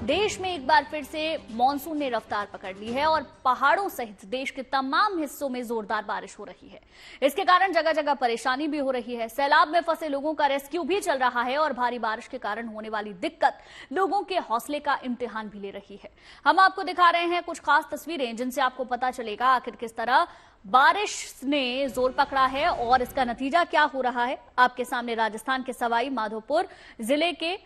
देश में एक बार फिर से मानसून ने रफ्तार पकड़ ली है और पहाड़ों सहित देश के तमाम हिस्सों में जोरदार बारिश हो रही है। इसके कारण जगह जगह परेशानी भी हो रही है। सैलाब में फंसे लोगों का रेस्क्यू भी चल रहा है और भारी बारिश के कारण होने वाली दिक्कत लोगों के हौसले का इम्तिहान भी ले रही है। हम आपको दिखा रहे हैं कुछ खास तस्वीरें जिनसे आपको पता चलेगा आखिर किस तरह बारिश ने जोर पकड़ा है और इसका नतीजा क्या हो रहा है। आपके सामने राजस्थान के सवाई माधोपुर जिले के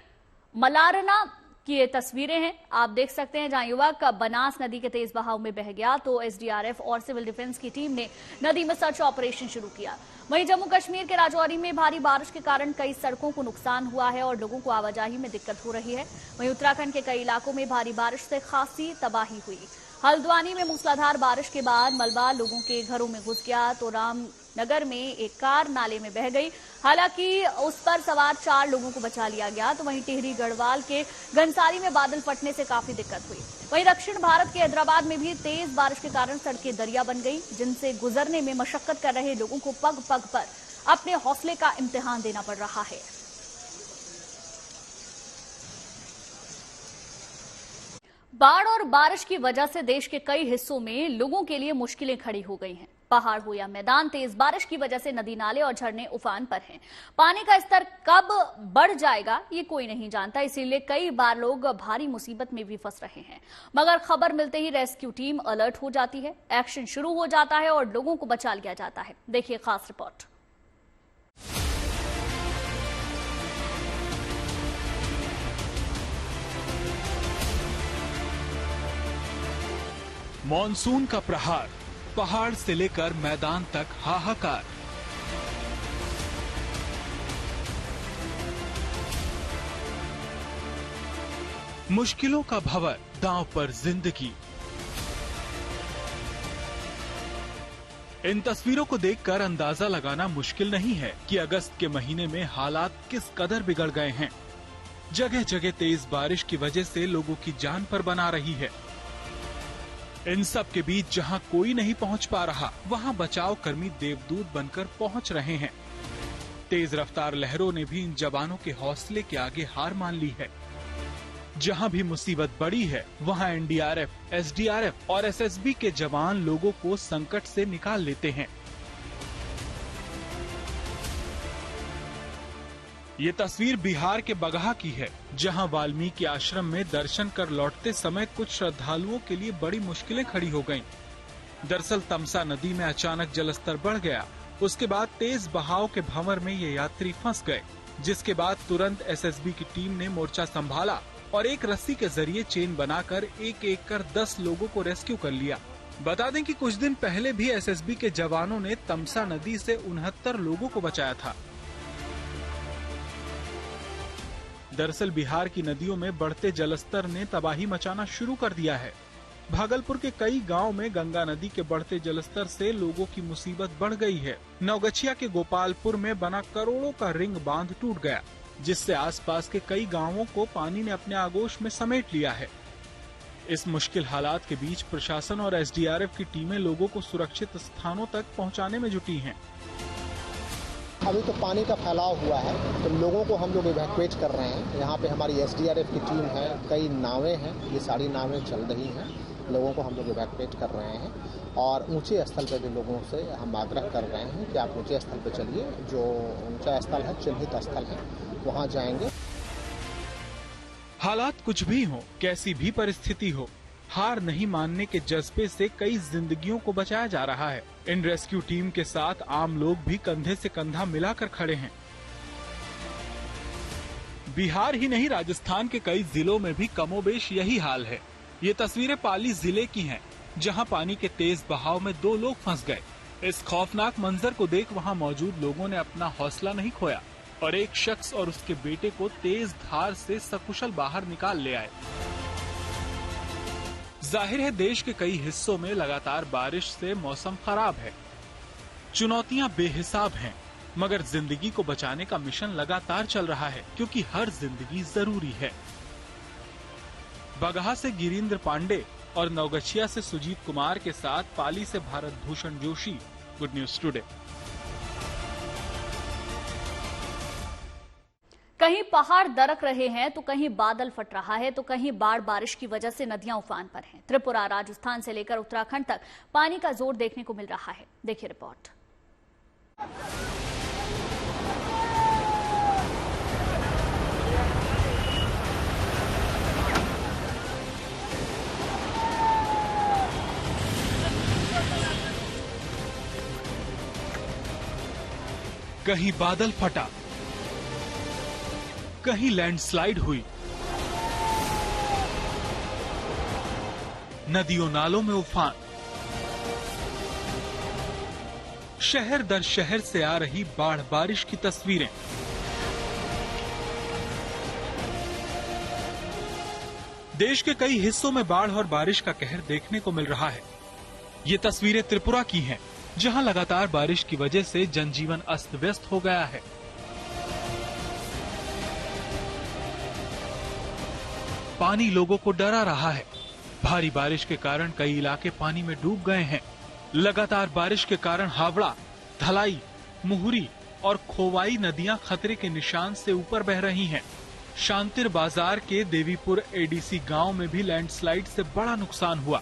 मलारना की ये तस्वीरें हैं। आप देख सकते हैं जहां युवक बनास नदी के तेज बहाव में बह गया तो एसडीआरएफ और सिविल डिफेंस की टीम ने नदी में सर्च ऑपरेशन शुरू किया। वहीं जम्मू कश्मीर के राजौरी में भारी बारिश के कारण कई सड़कों को नुकसान हुआ है और लोगों को आवाजाही में दिक्कत हो रही है। वहीं उत्तराखंड के कई इलाकों में भारी बारिश से खासी तबाही हुई। हल्द्वानी में मूसलाधार बारिश के बाद मलबा लोगों के घरों में घुस गया तो रामनगर में एक कार नाले में बह गई। हालांकि उस पर सवार 4 लोगों को बचा लिया गया तो वहीं टिहरी गढ़वाल के घनसारी में बादल फटने से काफी दिक्कत हुई। वहीं दक्षिण भारत के हैदराबाद में भी तेज बारिश के कारण सड़कें दरिया बन गई जिनसे गुजरने में मशक्कत कर रहे लोगों को पग पग पर अपने हौसले का इम्तिहान देना पड़ रहा है। बाढ़ और बारिश की वजह से देश के कई हिस्सों में लोगों के लिए मुश्किलें खड़ी हो गई हैं। पहाड़ हो या मैदान, तेज बारिश की वजह से नदी नाले और झरने उफान पर हैं। पानी का स्तर कब बढ़ जाएगा ये कोई नहीं जानता, इसीलिए कई बार लोग भारी मुसीबत में भी फंस रहे हैं। मगर खबर मिलते ही रेस्क्यू टीम अलर्ट हो जाती है, एक्शन शुरू हो जाता है और लोगों को बचा लिया जाता है। देखिए खास रिपोर्ट। मॉनसून का प्रहार, पहाड़ से लेकर मैदान तक हाहाकार। मुश्किलों का भंवर, दांव पर जिंदगी। इन तस्वीरों को देखकर अंदाजा लगाना मुश्किल नहीं है कि अगस्त के महीने में हालात किस कदर बिगड़ गए हैं। जगह जगह तेज बारिश की वजह से लोगों की जान पर बना रही है। इन सब के बीच जहां कोई नहीं पहुंच पा रहा वहां बचाव कर्मी देवदूत बनकर पहुंच रहे हैं। तेज रफ्तार लहरों ने भी इन जवानों के हौसले के आगे हार मान ली है। जहां भी मुसीबत बड़ी है वहां एनडीआरएफ, एसडीआरएफ और एसएसबी के जवान लोगों को संकट से निकाल लेते हैं। ये तस्वीर बिहार के बगहा की है जहां वाल्मीकि आश्रम में दर्शन कर लौटते समय कुछ श्रद्धालुओं के लिए बड़ी मुश्किलें खड़ी हो गईं। दरअसल तमसा नदी में अचानक जलस्तर बढ़ गया। उसके बाद तेज बहाव के भंवर में ये यात्री फंस गए, जिसके बाद तुरंत एसएसबी की टीम ने मोर्चा संभाला और एक रस्सी के जरिए चेन बनाकर एक एक कर 10 लोगों को रेस्क्यू कर लिया। बता दें कि कुछ दिन पहले भी एसएसबी के जवानों ने तमसा नदी से 69 लोगों को बचाया था। दरअसल बिहार की नदियों में बढ़ते जलस्तर ने तबाही मचाना शुरू कर दिया है। भागलपुर के कई गांव में गंगा नदी के बढ़ते जलस्तर से लोगों की मुसीबत बढ़ गई है। नवगछिया के गोपालपुर में बना करोड़ों का रिंग बांध टूट गया, जिससे आसपास के कई गांवों को पानी ने अपने आगोश में समेट लिया है। इस मुश्किल हालात के बीच प्रशासन और एसडीआरएफ की टीमें लोगों को सुरक्षित स्थानों तक पहुँचाने में जुटी है। अभी तो पानी का फैलाव हुआ है तो लोगों को हम लोग इवैक्यूएट कर रहे हैं। यहाँ पे हमारी एसडीआरएफ की टीम है, कई नावें हैं, ये सारी नावें चल रही हैं। लोगों को हम लोग इवैक्यूएट कर रहे हैं और ऊंचे स्थल पे भी लोगों से हम आग्रह कर रहे हैं कि आप ऊंचे स्थल पे चलिए। जो ऊंचा स्थल है, चिन्हित स्थल है, वहाँ जाएंगे। हालात कुछ भी हो, कैसी भी परिस्थिति हो, हार नहीं मानने के जज्बे से कई जिंदगियों को बचाया जा रहा है। इन रेस्क्यू टीम के साथ आम लोग भी कंधे से कंधा मिलाकर खड़े हैं। बिहार ही नहीं, राजस्थान के कई जिलों में भी कमोबेश यही हाल है। ये तस्वीरें पाली जिले की हैं, जहां पानी के तेज बहाव में 2 लोग फंस गए। इस खौफनाक मंजर को देख वहां मौजूद लोगों ने अपना हौसला नहीं खोया और एक शख्स और उसके बेटे को तेज धार से सकुशल बाहर निकाल ले आए। जाहिर है देश के कई हिस्सों में लगातार बारिश से मौसम खराब है, चुनौतियां बेहिसाब हैं, मगर जिंदगी को बचाने का मिशन लगातार चल रहा है क्योंकि हर जिंदगी जरूरी है। बगहा से गिरीन्द्र पांडे और नवगछिया से सुजीत कुमार के साथ पाली से Bharat Bhushan Joshi, good news today. कहीं पहाड़ दरक रहे हैं तो कहीं बादल फट रहा है तो कहीं बाढ़ बारिश की वजह से नदियां उफान पर हैं। त्रिपुरा, राजस्थान से लेकर उत्तराखंड तक पानी का जोर देखने को मिल रहा है। देखिए रिपोर्ट। कहीं बादल फटा, कहीं लैंडस्लाइड हुई, नदियों नालों में उफान, शहर दर शहर से आ रही बाढ़ बारिश की तस्वीरें। देश के कई हिस्सों में बाढ़ और बारिश का कहर देखने को मिल रहा है। ये तस्वीरें त्रिपुरा की हैं, जहां लगातार बारिश की वजह से जनजीवन अस्त व्यस्त हो गया है। पानी लोगों को डरा रहा है। भारी बारिश के कारण कई इलाके पानी में डूब गए हैं। लगातार बारिश के कारण हावड़ा, धलाई, मुहुरी और खोवाई नदियां खतरे के निशान से ऊपर बह रही हैं। शांतिर बाजार के देवीपुर एडीसी गांव में भी लैंडस्लाइड से बड़ा नुकसान हुआ।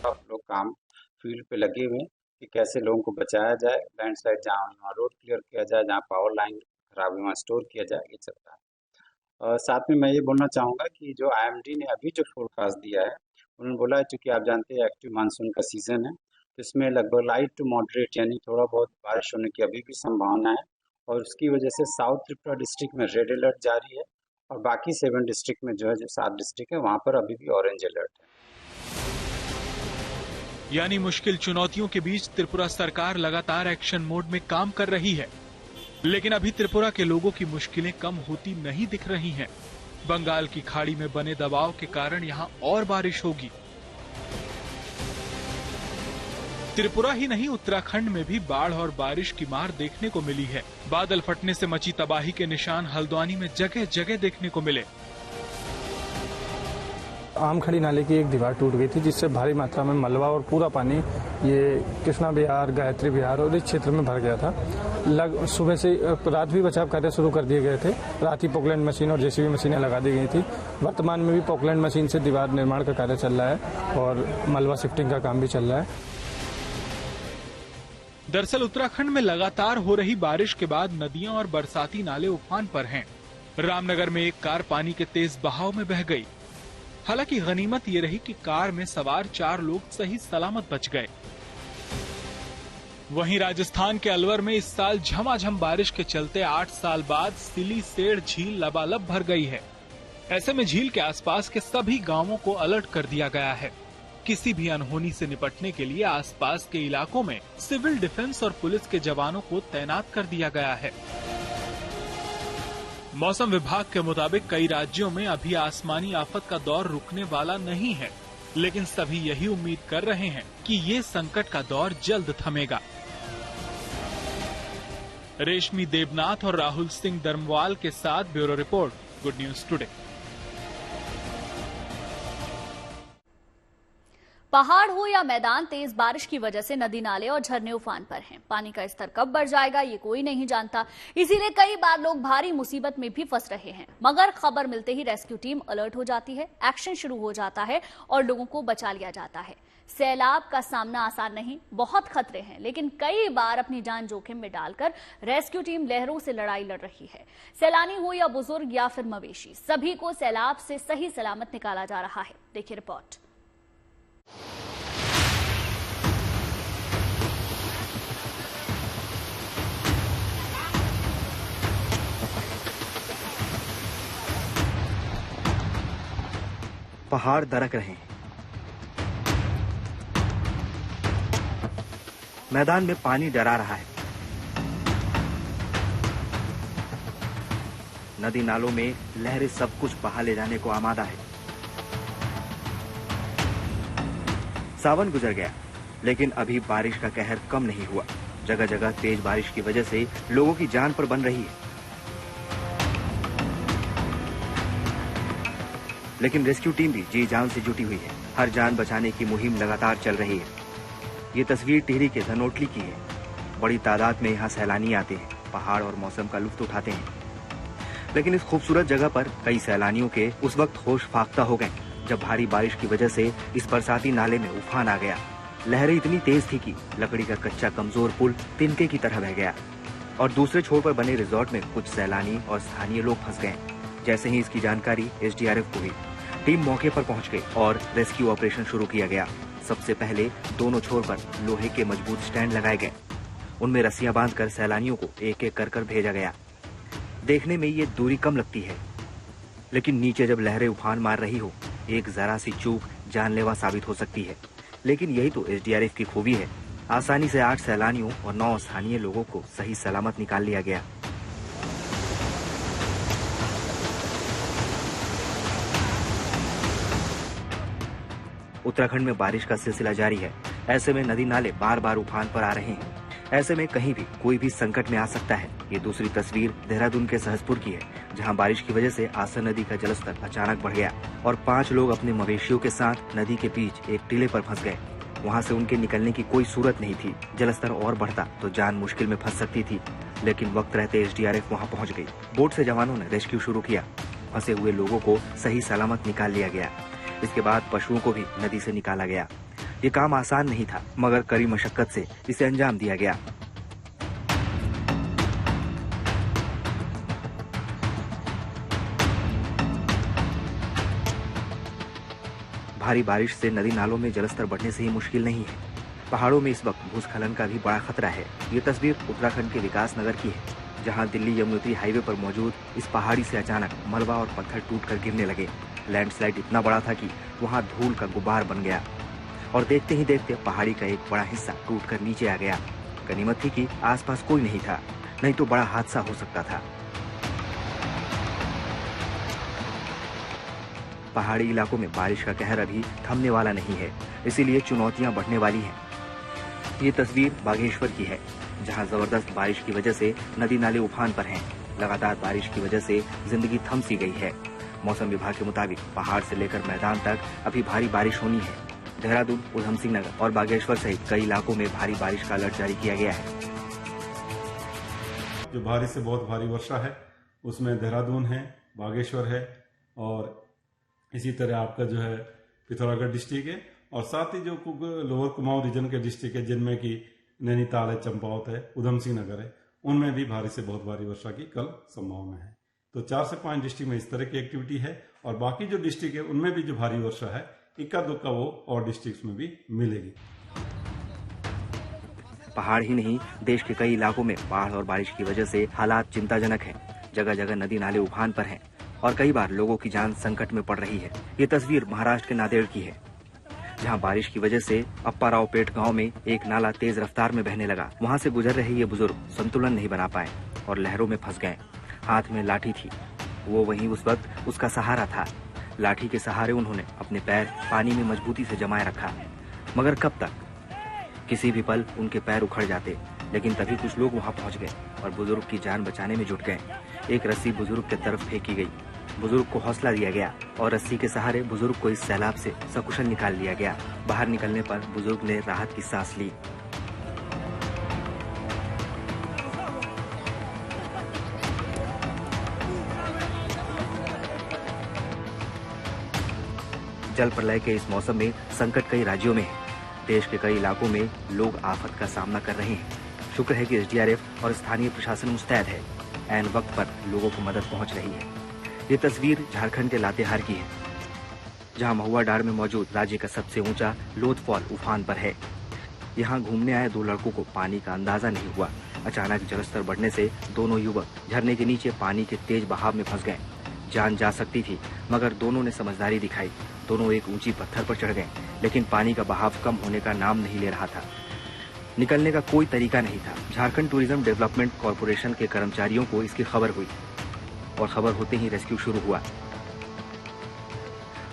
लोग काम फील्ड पे लगे हुए कि कैसे लोगों को बचाया जाए, लैंडस्लाइड जहाँ वहाँ रोड क्लियर किया जाए, जहाँ पावर लाइन खराब है वहाँ स्टोर किया जाए, ये चल रहा है। साथ में मैं ये बोलना चाहूँगा कि जो IMD ने अभी जो फोरकास्ट दिया है, उन्होंने बोला है चूँकि आप जानते हैं एक्टिव मानसून का सीजन है, तो इसमें लगभग लाइट टू मॉडरेट यानी थोड़ा बहुत बारिश होने की अभी भी संभावना है और उसकी वजह से साउथ त्रिपुरा डिस्ट्रिक्ट में रेड अलर्ट जारी है और बाकी 7 डिस्ट्रिक्ट में जो 7 डिस्ट्रिक्ट है वहाँ पर अभी भी ऑरेंज अलर्ट है। यानी मुश्किल चुनौतियों के बीच त्रिपुरा सरकार लगातार एक्शन मोड में काम कर रही है, लेकिन अभी त्रिपुरा के लोगों की मुश्किलें कम होती नहीं दिख रही हैं। बंगाल की खाड़ी में बने दबाव के कारण यहां और बारिश होगी। त्रिपुरा ही नहीं, उत्तराखंड में भी बाढ़ और बारिश की मार देखने को मिली है। बादल फटने से मची तबाही के निशान हल्द्वानी में जगह जगह देखने को मिले। आमखड़ी नाले की एक दीवार टूट गई थी, जिससे भारी मात्रा में मलबा और पूरा पानी ये कृष्णा विहार, गायत्री विहार और इस क्षेत्र में भर गया था। सुबह से रात भी बचाव कार्य शुरू कर दिए गए थे। रात ही पोकलैंड मशीन और JCB मशीनें लगा दी गई थी। वर्तमान में भी पोकलैंड मशीन से दीवार निर्माण का कार्य चल रहा है और मलबा शिफ्टिंग का काम भी चल रहा है। दरअसल उत्तराखंड में लगातार हो रही बारिश के बाद नदियां और बरसाती नाले उफान पर हैं। रामनगर में एक कार पानी के तेज बहाव में बह गई। हालांकि गनीमत ये रही कि कार में सवार 4 लोग सही सलामत बच गए। वहीं राजस्थान के अलवर में इस साल झमाझम बारिश के चलते 8 साल बाद सिली सेड़ झील लबालब भर गई है। ऐसे में झील के आसपास के सभी गांवों को अलर्ट कर दिया गया है। किसी भी अनहोनी से निपटने के लिए आसपास के इलाकों में सिविल डिफेंस और पुलिस के जवानों को तैनात कर दिया गया है। मौसम विभाग के मुताबिक कई राज्यों में अभी आसमानी आफत का दौर रुकने वाला नहीं है, लेकिन सभी यही उम्मीद कर रहे हैं कि ये संकट का दौर जल्द थमेगा। रेशमी देवनाथ और राहुल सिंह दरमवाल के साथ bureau report, good news today. पहाड़ हो या मैदान, तेज बारिश की वजह से नदी नाले और झरने उफान पर हैं। पानी का स्तर कब बढ़ जाएगा ये कोई नहीं जानता, इसीलिए कई बार लोग भारी मुसीबत में भी फंस रहे हैं। मगर खबर मिलते ही रेस्क्यू टीम अलर्ट हो जाती है, एक्शन शुरू हो जाता है और लोगों को बचा लिया जाता है। सैलाब का सामना आसान नहीं, बहुत खतरे हैं, लेकिन कई बार अपनी जान जोखिम में डालकर रेस्क्यू टीम लहरों से लड़ाई लड़ रही है। सैलानी हो या बुजुर्ग या फिर मवेशी, सभी को सैलाब से सही सलामत निकाला जा रहा है। देखिए रिपोर्ट। पहाड़ दरक रहे हैं, मैदान में पानी डरा रहा है, नदी नालों में लहरें सब कुछ बहा ले जाने को आमादा है। सावन गुजर गया, लेकिन अभी बारिश का कहर कम नहीं हुआ। जगह जगह तेज बारिश की वजह से लोगों की जान पर बन रही है, लेकिन रेस्क्यू टीम भी जी जान से जुटी हुई है। हर जान बचाने की मुहिम लगातार चल रही है। ये तस्वीर टिहरी के धनोटली की है। बड़ी तादाद में यहाँ सैलानी आते हैं। पहाड़ और मौसम का लुत्फ उठाते हैं। लेकिन इस खूबसूरत जगह पर कई सैलानियों के उस वक्त होश फाख्ता हो गए जब भारी बारिश की वजह से इस बरसाती नाले में उफान आ गया। लहरें इतनी तेज थी कि लकड़ी का कच्चा कमजोर पुल तिनके की तरह बह गया और दूसरे छोर पर बने रिजॉर्ट में कुछ सैलानी और स्थानीय लोग फंस गए। जैसे ही इसकी जानकारी एसडीआरएफ को हुई, टीम मौके पर पहुंच गई और रेस्क्यू ऑपरेशन शुरू किया गया। सबसे पहले दोनों छोर पर लोहे के मजबूत स्टैंड लगाए गए। उनमें रस्सियां बांधकर सैलानियों को एक एक कर भेजा गया। देखने में ये दूरी कम लगती है, लेकिन नीचे जब लहरें उफान मार रही हो, एक जरा सी चूक जानलेवा साबित हो सकती है। लेकिन यही तो एसडीआरएफ की खूबी है। आसानी से 8 सैलानियों और 9 स्थानीय लोगों को सही सलामत निकाल लिया गया। उत्तराखंड में बारिश का सिलसिला जारी है। ऐसे में नदी नाले बार बार उफान पर आ रहे हैं। ऐसे में कहीं भी कोई भी संकट में आ सकता है। ये दूसरी तस्वीर देहरादून के सहसपुर की है, जहां बारिश की वजह से आसन नदी का जलस्तर अचानक बढ़ गया और 5 लोग अपने मवेशियों के साथ नदी के बीच एक टीले पर फंस गए। वहां से उनके निकलने की कोई सूरत नहीं थी। जलस्तर और बढ़ता तो जान मुश्किल में फंस सकती थी, लेकिन वक्त रहते एसडीआरएफ वहां पहुंच गई। बोट से जवानों ने रेस्क्यू शुरू किया। फंसे हुए लोगों को सही सलामत निकाल लिया गया। इसके बाद पशुओं को भी नदी से निकाला गया। ये काम आसान नहीं था, मगर कड़ी मशक्कत से इसे अंजाम दिया गया। भारी बारिश से नदी नालों में जलस्तर बढ़ने से ही मुश्किल नहीं है, पहाड़ों में इस वक्त भूस्खलन का भी बड़ा खतरा है। ये तस्वीर उत्तराखंड के विकास नगर की है, जहां दिल्ली यमुनोत्री हाईवे पर मौजूद इस पहाड़ी से अचानक मलबा और पत्थर टूटकर गिरने लगे। लैंडस्लाइड इतना बड़ा था कि वहां धूल का गुबार बन गया और देखते ही देखते पहाड़ी का एक बड़ा हिस्सा टूटकर नीचे आ गया। गनीमत थी कि आसपास कोई नहीं था, नहीं तो बड़ा हादसा हो सकता था। पहाड़ी इलाकों में बारिश का कहर अभी थमने वाला नहीं है, इसीलिए चुनौतियां बढ़ने वाली हैं। ये तस्वीर बागेश्वर की है, जहां जबरदस्त बारिश की वजह से नदी नाले उफान पर हैं। लगातार बारिश की वजह से जिंदगी थम सी गई है। मौसम विभाग के मुताबिक पहाड़ से लेकर मैदान तक अभी भारी बारिश होनी है। देहरादून, उधम सिंह नगर और बागेश्वर सहित कई इलाकों में भारी बारिश का अलर्ट जारी किया गया है। जो भारी से बहुत भारी वर्षा है, उसमें देहरादून है, बागेश्वर है और इसी तरह आपका जो है पिथौरागढ़ डिस्ट्रिक्ट है और साथ ही जो लोअर कुमाऊं रीजन के डिस्ट्रिक्ट है, जिनमें कि नैनीताल है, चंपावत है, उधम सिंह नगर है, उनमें भी भारी से बहुत भारी वर्षा की कल संभावना है। तो 4 से 5 डिस्ट्रिक्ट में इस तरह की एक्टिविटी है और बाकी जो डिस्ट्रिक्ट है उनमें भी जो भारी वर्षा है इक्का दुक्का वो और डिस्ट्रिक्ट्स में भी मिलेगी। पहाड़ ही नहीं, देश के कई इलाकों में बाढ़ और बारिश की वजह से हालात चिंताजनक हैं। जगह जगह नदी नाले उफान पर हैं और कई बार लोगों की जान संकट में पड़ रही है। ये तस्वीर महाराष्ट्र के नांदेड़ की है, जहां बारिश की वजह से अप्पारावपेट गांव में एक नाला तेज रफ्तार में बहने लगा। वहां से गुजर रहे ये बुजुर्ग संतुलन नहीं बना पाए और लहरों में फंस गए। हाथ में लाठी थी, वो वहीं उस वक्त उसका सहारा था। लाठी के सहारे उन्होंने अपने पैर पानी में मजबूती से जमाए रखा, मगर कब तक? किसी भी पल उनके पैर उखड़ जाते। लेकिन तभी कुछ लोग वहां पहुंच गए और बुजुर्ग की जान बचाने में जुट गए। एक रस्सी बुजुर्ग की तरफ फेंकी गई, बुजुर्ग को हौसला दिया गया और रस्सी के सहारे बुजुर्ग को इस सैलाब से सकुशल निकाल लिया गया। बाहर निकलने पर बुजुर्ग ने राहत की सांस ली। जल प्रलय के इस मौसम में संकट कई राज्यों में है। देश के कई इलाकों में लोग आफत का सामना कर रहे हैं। शुक्र है कि एसडीआरएफ और स्थानीय प्रशासन मुस्तैद है। ऐन वक्त पर लोगों को मदद पहुंच रही है। ये तस्वीर झारखंड के लातेहार की है, जहां महुआ डार में मौजूद राज्य का सबसे ऊंचा लोथफॉल उफान पर है। यहाँ घूमने आए 2 लड़कों को पानी का अंदाजा नहीं हुआ। अचानक जलस्तर बढ़ने से दोनों युवक झरने के नीचे पानी के तेज बहाव में फंस गए। जान जा सकती थी, मगर दोनों ने समझदारी दिखाई। दोनों एक ऊंची पत्थर पर चढ़ गए, लेकिन पानी का बहाव कम होने का नाम नहीं ले रहा था। निकलने का कोई तरीका नहीं था। झारखंड टूरिज्म डेवलपमेंट कॉरपोरेशन के कर्मचारियों को इसकी खबर हुई और खबर होते ही रेस्क्यू शुरू हुआ।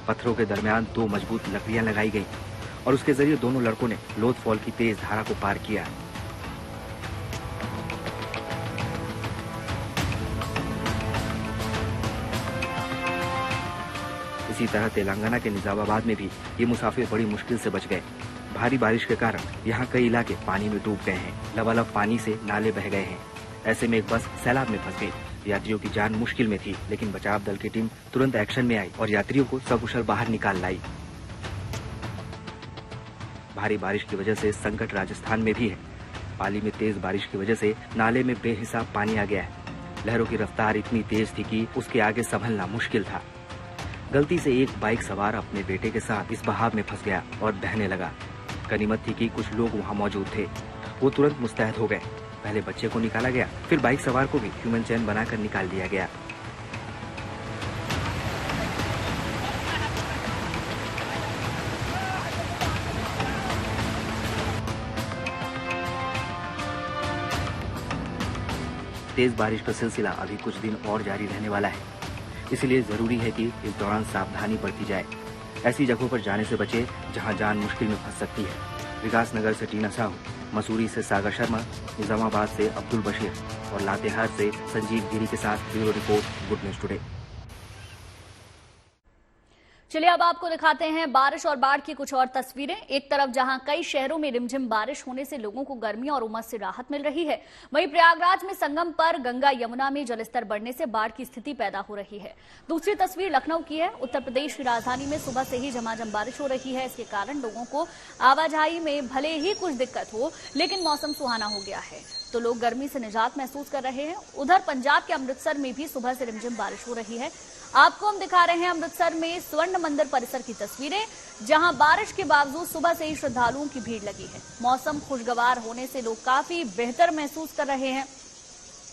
पत्थरों के दरमियान 2 मजबूत लकड़ियां लगाई गईं और उसके जरिए दोनों लड़कों ने लोथफॉल की तेज धारा को पार किया। इसी तरह तेलंगाना के निजामाबाद में भी ये मुसाफिर बड़ी मुश्किल से बच गए। भारी बारिश के कारण यहाँ कई इलाके पानी में डूब गए हैं। लबालब पानी से नाले बह गए हैं। ऐसे में एक बस सैलाब में फंस गई। यात्रियों की जान मुश्किल में थी, लेकिन बचाव दल की टीम तुरंत एक्शन में आई और यात्रियों को सकुशल बाहर निकाल लाई। भारी बारिश की वजह से संकट राजस्थान में भी है। पाली में तेज बारिश की वजह से नाले में बेहिसाब पानी आ गया है। लहरों की रफ्तार इतनी तेज थी कि उसके आगे संभलना मुश्किल था। गलती से एक बाइक सवार अपने बेटे के साथ इस बहाव में फंस गया और बहने लगा। गनीमत थी कि कुछ लोग वहां मौजूद थे। वो तुरंत मुस्तैद हो गए। पहले बच्चे को निकाला गया, फिर बाइक सवार को भी ह्यूमन चैन बनाकर निकाल दिया गया। तेज बारिश का सिलसिला अभी कुछ दिन और जारी रहने वाला है, इसलिए जरूरी है कि इस दौरान सावधानी बरती जाए। ऐसी जगहों पर जाने से बचे जहां जान मुश्किल में फंस सकती है। विकासनगर से टीना साहू, मसूरी से सागर शर्मा, निजामाबाद से अब्दुल बशीर और लातेहार से संजीव गिरी के साथ bureau report, good news today. चलिए अब आपको दिखाते हैं बारिश और बाढ़ की कुछ और तस्वीरें। एक तरफ जहां कई शहरों में रिमझिम बारिश होने से लोगों को गर्मी और उमस से राहत मिल रही है, वहीं प्रयागराज में संगम पर गंगा यमुना में जलस्तर बढ़ने से बाढ़ की स्थिति पैदा हो रही है। दूसरी तस्वीर लखनऊ की है। उत्तर प्रदेश की राजधानी में सुबह से ही झमाझम बारिश हो रही है। इसके कारण लोगों को आवाजाही में भले ही कुछ दिक्कत हो, लेकिन मौसम सुहाना हो गया है तो लोग गर्मी से निजात महसूस कर रहे हैं। उधर पंजाब के अमृतसर में भी सुबह से रिमझिम बारिश हो रही है। आपको हम दिखा रहे हैं अमृतसर में स्वर्ण मंदिर परिसर की तस्वीरें, जहां बारिश के बावजूद सुबह से ही श्रद्धालुओं की भीड़ लगी है। मौसम खुशगवार होने से लोग काफी बेहतर महसूस कर रहे हैं।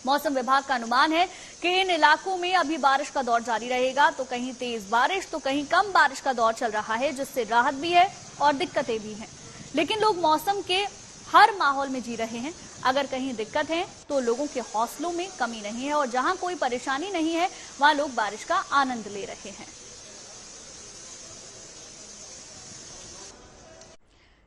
मौसम विभाग का अनुमान है कि इन इलाकों में अभी बारिश का दौर जारी रहेगा, तो कहीं तेज बारिश तो कहीं कम बारिश का दौर चल रहा है, जिससे राहत भी है और दिक्कतें भी हैं। लेकिन लोग मौसम के हर माहौल में जी रहे हैं। अगर कहीं दिक्कत है तो लोगों के हौसलों में कमी नहीं है और जहां कोई परेशानी नहीं है वहां लोग बारिश का आनंद ले रहे हैं।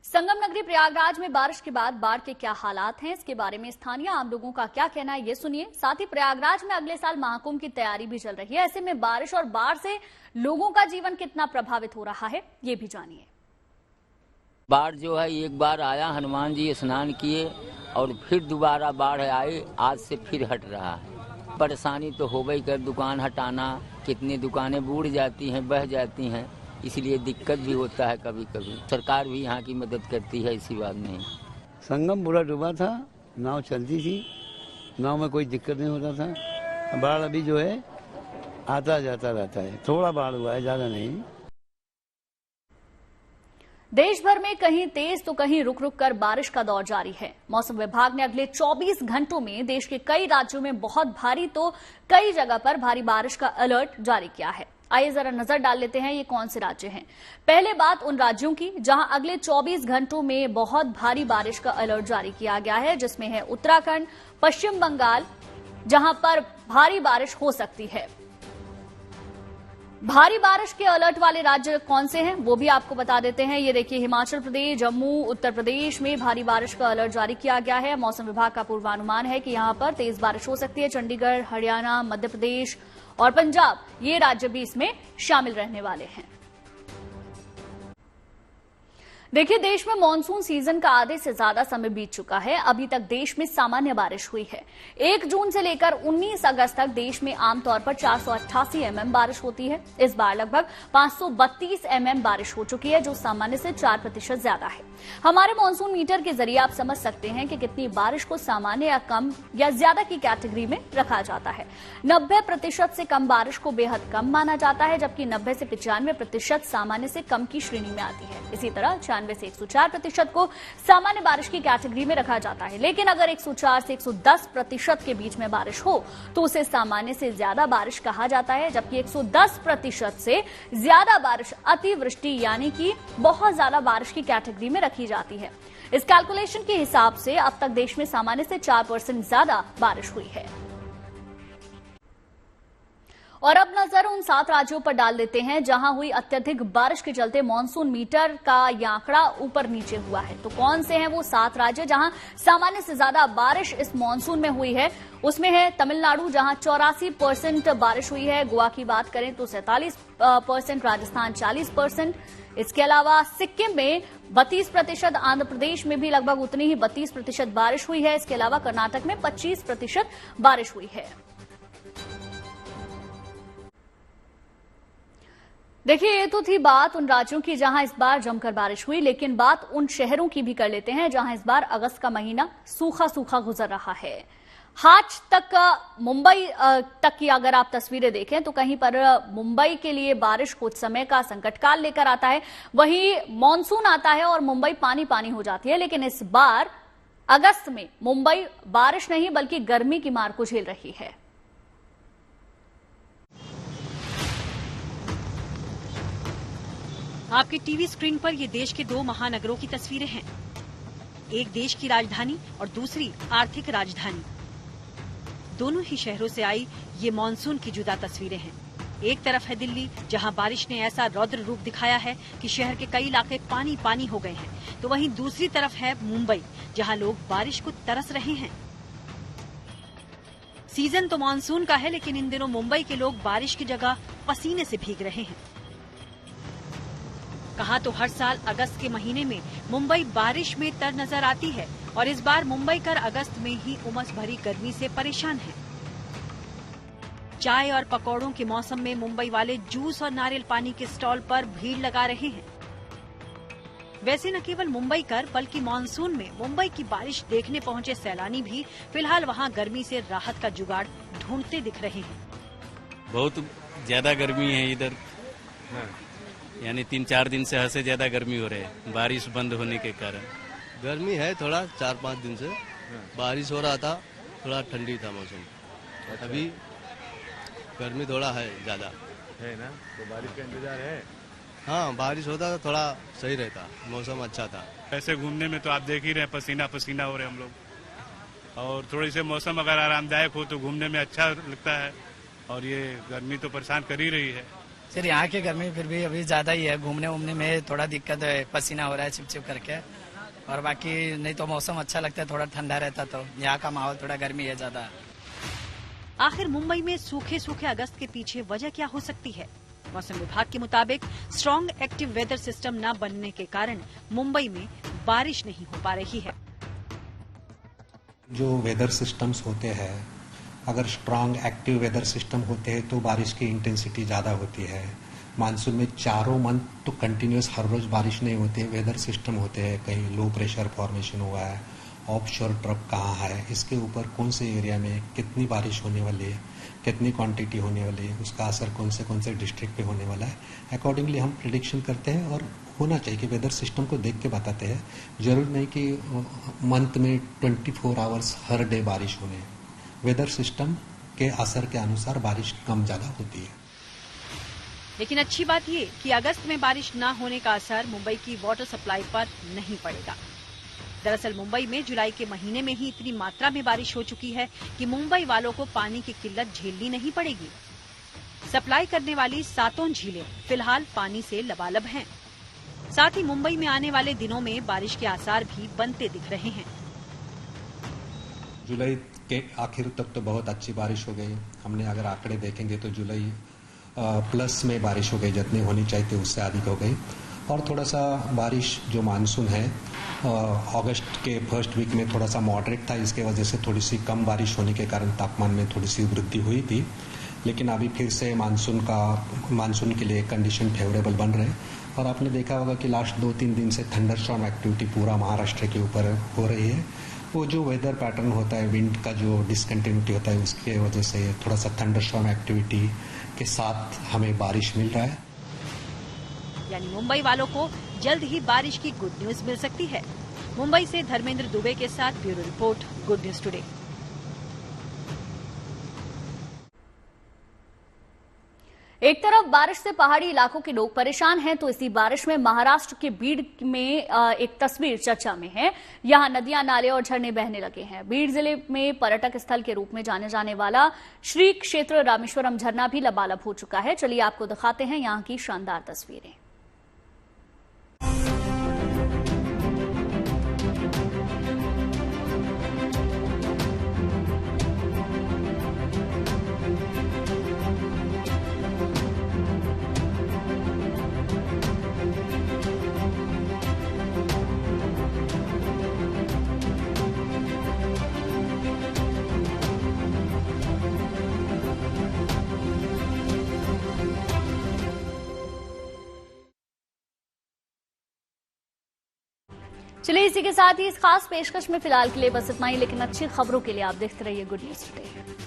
संगम नगरी प्रयागराज में बारिश के बाद बाढ़ के क्या हालात हैं, इसके बारे में स्थानीय आम लोगों का क्या कहना है, ये सुनिए। साथ ही प्रयागराज में अगले साल महाकुंभ की तैयारी भी चल रही है। ऐसे में बारिश और बाढ़ से लोगों का जीवन कितना प्रभावित हो रहा है, ये भी जानिए। बाढ़ जो है एक बार आया, हनुमान जी स्नान किए और फिर दोबारा बाढ़ आई, आज से फिर हट रहा है। परेशानी तो हो गई कर, दुकान हटाना, कितनी दुकानें बूढ़ जाती हैं, बह जाती हैं, इसलिए दिक्कत भी होता है कभी कभी। सरकार भी यहाँ की मदद करती है, इसी बात नहीं। संगम पूरा डूबा था, नाव चलती थी, नाव में कोई दिक्कत नहीं होता था। बाढ़ अभी जो है आता जाता रहता है, थोड़ा बाढ़ हुआ है, ज्यादा नहीं। देश भर में कहीं तेज तो कहीं रुक रुक कर बारिश का दौर जारी है। मौसम विभाग ने अगले 24 घंटों में देश के कई राज्यों में बहुत भारी तो कई जगह पर भारी बारिश का अलर्ट जारी किया है। आइए जरा नजर डाल लेते हैं ये कौन से राज्य हैं। पहले बात उन राज्यों की जहां अगले 24 घंटों में बहुत भारी बारिश का अलर्ट जारी किया गया है, जिसमें है उत्तराखंड, पश्चिम बंगाल, जहां पर भारी बारिश हो सकती है। भारी बारिश के अलर्ट वाले राज्य कौन से हैं वो भी आपको बता देते हैं। ये देखिए, हिमाचल प्रदेश, जम्मू, उत्तर प्रदेश में भारी बारिश का अलर्ट जारी किया गया है। मौसम विभाग का पूर्वानुमान है कि यहां पर तेज बारिश हो सकती है। चंडीगढ़, हरियाणा, मध्य प्रदेश और पंजाब, ये राज्य भी इसमें शामिल रहने वाले हैं। देखिए, देश में मानसून सीजन का आधे से ज्यादा समय बीत चुका है। अभी तक देश में सामान्य बारिश हुई है। 1 जून से लेकर 19 अगस्त तक देश में आमतौर पर 488 mm बारिश होती है। इस बार लगभग 532 mm बारिश हो चुकी है, जो सामान्य से 4% ज्यादा है। हमारे मानसून मीटर के जरिए आप समझ सकते हैं कि कितनी बारिश को सामान्य या कम या ज्यादा की कैटेगरी में रखा जाता है। 90% से कम बारिश को बेहद कम माना जाता है, जबकि 90 से 95% सामान्य से कम की श्रेणी में आती है। इसी तरह 96 से 104% को सामान्य बारिश की कैटेगरी में रखा जाता है। लेकिन अगर 104 से 110% के बीच में बारिश हो तो उसे सामान्य से ज्यादा बारिश कहा जाता है, जबकि 110% से ज्यादा बारिश अतिवृष्टि यानी कि बहुत ज्यादा बारिश की कैटेगरी में रखी जाती है। इस कैलकुलेशन के हिसाब से अब तक देश में सामान्य से 4% ज्यादा बारिश हुई है। और अब नजर उन 7 राज्यों पर डाल देते हैं जहां हुई अत्यधिक बारिश के चलते मानसून मीटर का यह आंकड़ा ऊपर नीचे हुआ है। तो कौन से हैं वो 7 राज्य जहां सामान्य से ज्यादा बारिश इस मानसून में हुई है? उसमें है तमिलनाडु, जहां 84% बारिश हुई है। गोवा की बात करें तो 47%, राजस्थान 40%। इसके अलावा सिक्किम में 32%, आंध्र प्रदेश में भी लगभग उतनी ही 32% बारिश हुई है। इसके अलावा कर्नाटक में 25% बारिश हुई है। देखिए, ये तो थी बात उन राज्यों की जहां इस बार जमकर बारिश हुई, लेकिन बात उन शहरों की भी कर लेते हैं जहां इस बार अगस्त का महीना सूखा सूखा गुजर रहा है। आज तक मुंबई तक की अगर आप तस्वीरें देखें तो कहीं पर मुंबई के लिए बारिश कुछ समय का संकटकाल लेकर आता है, वहीं मॉनसून आता है और मुंबई पानी पानी हो जाती है। लेकिन इस बार अगस्त में मुंबई बारिश नहीं बल्कि गर्मी की मार को झेल रही है। आपके टीवी स्क्रीन पर ये देश के 2 महानगरों की तस्वीरें हैं। एक देश की राजधानी और दूसरी आर्थिक राजधानी। दोनों ही शहरों से आई ये मॉनसून की जुदा तस्वीरें हैं। एक तरफ है दिल्ली, जहां बारिश ने ऐसा रौद्र रूप दिखाया है कि शहर के कई इलाके पानी पानी हो गए हैं, तो वहीं दूसरी तरफ है मुंबई, जहां लोग बारिश को तरस रहे हैं। सीजन तो मॉनसून का है, लेकिन इन दिनों मुंबई के लोग बारिश की जगह पसीने से भीग रहे हैं। कहा तो हर साल अगस्त के महीने में मुंबई बारिश में तर नजर आती है, और इस बार मुंबई कर अगस्त में ही उमस भरी गर्मी से परेशान है। चाय और पकौड़ों के मौसम में मुंबई वाले जूस और नारियल पानी के स्टॉल पर भीड़ लगा रहे हैं। वैसे न केवल मुंबई कर बल्कि मानसून में मुंबई की बारिश देखने पहुंचे सैलानी भी फिलहाल वहां गर्मी से राहत का जुगाड़ ढूंढते दिख रहे हैं। बहुत ज्यादा गर्मी है इधर, यानी 3-4 दिन से हद से ज्यादा गर्मी हो रही है बारिश बंद होने के कारण। गर्मी है थोड़ा, 4-5 दिन से बारिश हो रहा था, थोड़ा ठंडी था मौसम। अभी गर्मी थोड़ा है ज्यादा है ना, तो बारिश का इंतजार है। हाँ, बारिश होता तो थोड़ा सही रहता, मौसम अच्छा था। ऐसे घूमने में तो आप देख ही रहे, पसीना पसीना हो रहे हम लोग, और थोड़ी से मौसम अगर आरामदायक हो तो घूमने में अच्छा लगता है, और ये गर्मी तो परेशान कर ही रही है। सर, यहाँ की गर्मी फिर भी अभी ज्यादा ही है, घूमने उमने में थोड़ा दिक्कत है, पसीना हो रहा है चिप चिप करके, और बाकी नहीं तो मौसम अच्छा लगता है, थोड़ा ठंडा रहता। तो यहाँ का माहौल थोड़ा गर्मी है ज्यादा। आखिर मुंबई में सूखे सूखे अगस्त के पीछे वजह क्या हो सकती है? मौसम विभाग के मुताबिक स्ट्रॉन्ग एक्टिव वेदर सिस्टम न बनने के कारण मुंबई में बारिश नहीं हो पा रही है। जो वेदर सिस्टम्स होते हैं, अगर स्ट्रॉन्ग एक्टिव वेदर सिस्टम होते हैं तो बारिश की इंटेंसिटी ज़्यादा होती है। मानसून में 4 मंथ तो कंटिन्यूस हर रोज बारिश नहीं होती है। वेदर सिस्टम होते हैं, कहीं लो प्रेशर फॉर्मेशन हुआ है, ऑफशोर ट्रफ कहाँ है, इसके ऊपर कौन से एरिया में कितनी बारिश होने वाली है, कितनी क्वांटिटी होने वाली है, उसका असर कौन से डिस्ट्रिक्ट पे होने वाला है, अकॉर्डिंगली हम प्रिडिक्शन करते हैं। और होना चाहिए कि वेदर सिस्टम को देख के बताते हैं। जरूर नहीं कि मंथ में 24 आवर्स हर डे बारिश होने। वेदर सिस्टम के असर के अनुसार बारिश कम ज्यादा होती है। लेकिन अच्छी बात ये कि अगस्त में बारिश न होने का असर मुंबई की वाटर सप्लाई पर नहीं पड़ेगा। दरअसल मुंबई में जुलाई के महीने में ही इतनी मात्रा में बारिश हो चुकी है कि मुंबई वालों को पानी की किल्लत झेलनी नहीं पड़ेगी। सप्लाई करने वाली 7 झीलें फिलहाल पानी से लबालब हैं। साथ ही मुंबई में आने वाले दिनों में बारिश के आसार भी बनते दिख रहे हैं। जुलाई के आखिर तक तो बहुत अच्छी बारिश हो गई। हमने अगर आंकड़े देखेंगे तो जुलाई प्लस में बारिश हो गई, जितनी होनी चाहिए थी उससे अधिक हो गई। और थोड़ा सा बारिश जो मानसून है अगस्त के फर्स्ट वीक में थोड़ा सा मॉडरेट था, इसके वजह से थोड़ी सी कम बारिश होने के कारण तापमान में थोड़ी सी वृद्धि हुई थी। लेकिन अभी फिर से मानसून के लिए कंडीशन फेवरेबल बन रहे हैं। और आपने देखा होगा कि लास्ट 2-3 दिन से थंडरस्टॉर्म एक्टिविटी पूरा महाराष्ट्र के ऊपर हो रही है। वो जो वेदर पैटर्न होता है, विंड का जो डिसकंटिन्यूटी होता है, उसके वजह से थोड़ा सा थंडरस्टॉर्म एक्टिविटी के साथ हमें बारिश मिल रहा है। यानी मुंबई वालों को जल्द ही बारिश की गुड न्यूज मिल सकती है। मुंबई से धर्मेंद्र दुबे के साथ bureau report, good news today. एक तरफ बारिश से पहाड़ी इलाकों के लोग परेशान हैं, तो इसी बारिश में महाराष्ट्र के बीड़ में एक तस्वीर चर्चा में है। यहां नदियां, नाले और झरने बहने लगे हैं। बीड़ जिले में पर्यटक स्थल के रूप में जाने जाने वाला श्री क्षेत्र रामेश्वरम झरना भी लबालब हो चुका है। चलिए आपको दिखाते हैं यहां की शानदार तस्वीरें। चलिए इसी के साथ ही इस खास पेशकश में फिलहाल के लिए बस इतना ही, लेकिन अच्छी खबरों के लिए आप देखते रहिए गुड न्यूज टुडे।